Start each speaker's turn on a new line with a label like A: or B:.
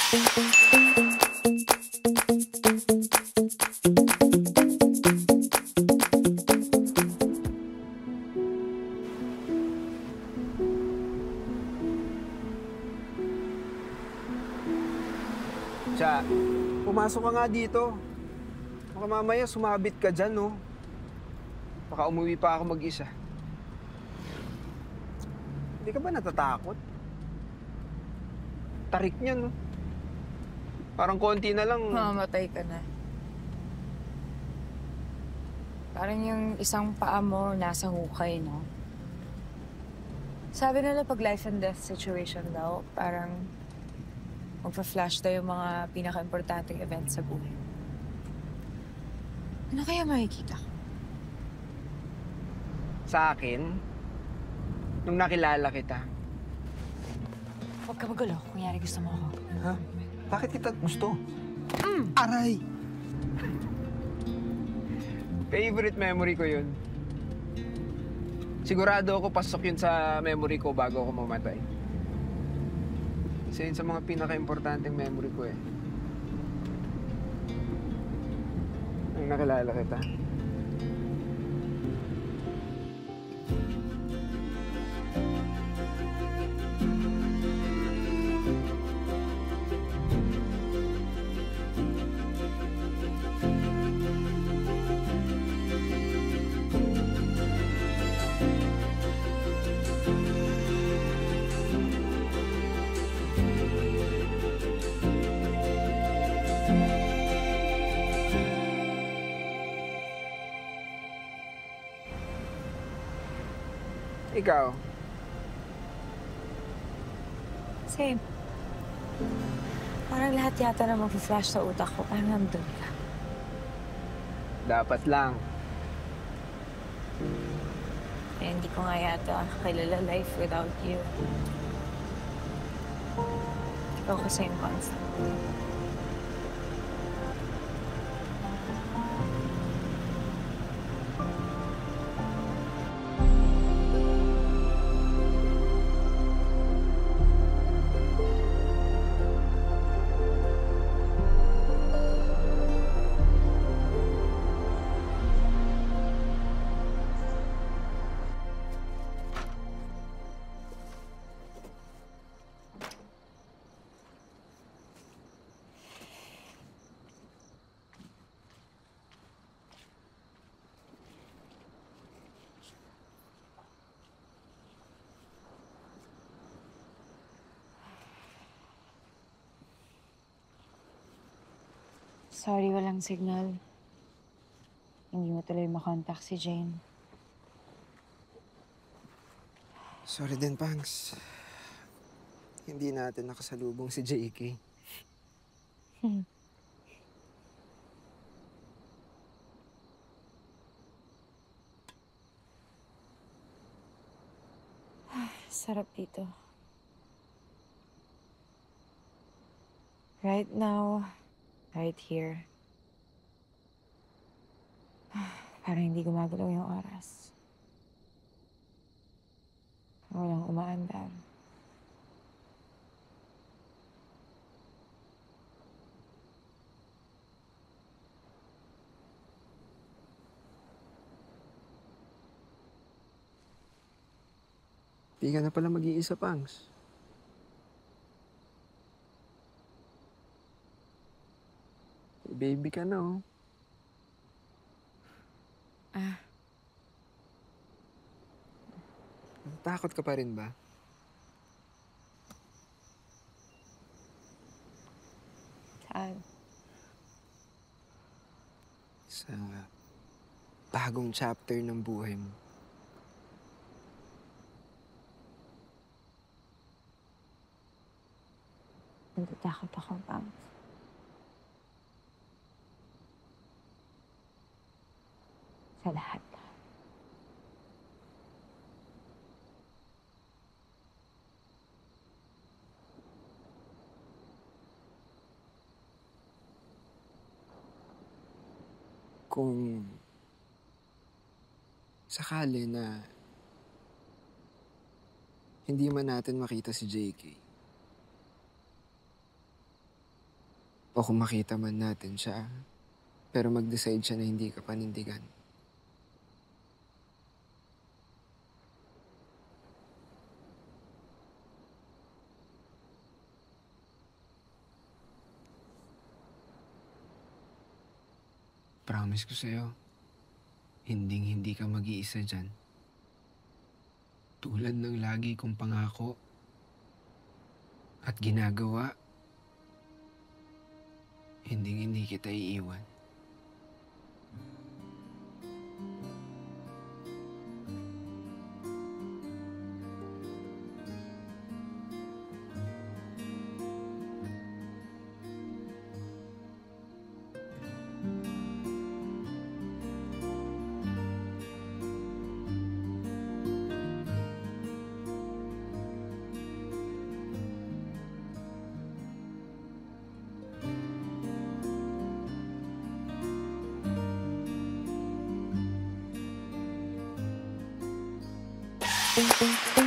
A: Cha, pumasok ka nga dito. Baka mamaya sumabit ka dyan, no? Baka umuwi pa ako mag-isa. Hindi ka ba natatakot? Tarik niya, no? Parang konti na lang.
B: Mamamatay ka na. Parang yung isang paa mo nasa hukay, no? Sabi nila pag life and death situation daw, parang magpa-flash daw yung mga pinaka-importanting events sa buhay. Ano kaya makikita ko?
A: Sa akin, nung nakilala kita.
B: Huwag ka magulo. Kunyari gusto mo ako.
A: Ha? Bakit kita gusto? Aray! Favorite memory ko yun. Sigurado ako pasok yun sa memory ko bago ako mamatay. Isa yun sa mga pinaka-importanteng memory ko eh. Nung nakilala kita. Ikaw?
B: Same. Parang lahat yata na mag-flash sa utak ko. Parang nandun ka.
A: Dapat lang.
B: Eh, hindi ko nga yata kilala life without you. Ikaw kasi yung constant. Sorry, walang signal. Hindi mo tuloy makontak si Jane.
A: Sorry din, Pangs. Hindi natin nakasalubong si JK.
B: Sarap dito. Right now, right here. Parang hindi gumagalaw yung oras. Walang umaandar.
A: Di ka na pala mag-iisa, Pangs. Baby ka na, oh. Takot ka pa rin ba?
B: Saan?
A: Sa bagong chapter ng buhay mo.
B: Natatakot ako, Pam. Sa lahat.
A: Kung sakali na hindi man natin makita si JK, O kung makita man natin siya, pero mag-decide siya na hindi ka panindigan. Promise ko sa'yo, hinding-hindi ka mag-iisa dyan. Tulad ng lagi kong pangako at ginagawa, hinding-hindi kita iiwan.
B: Ting, ting, ting.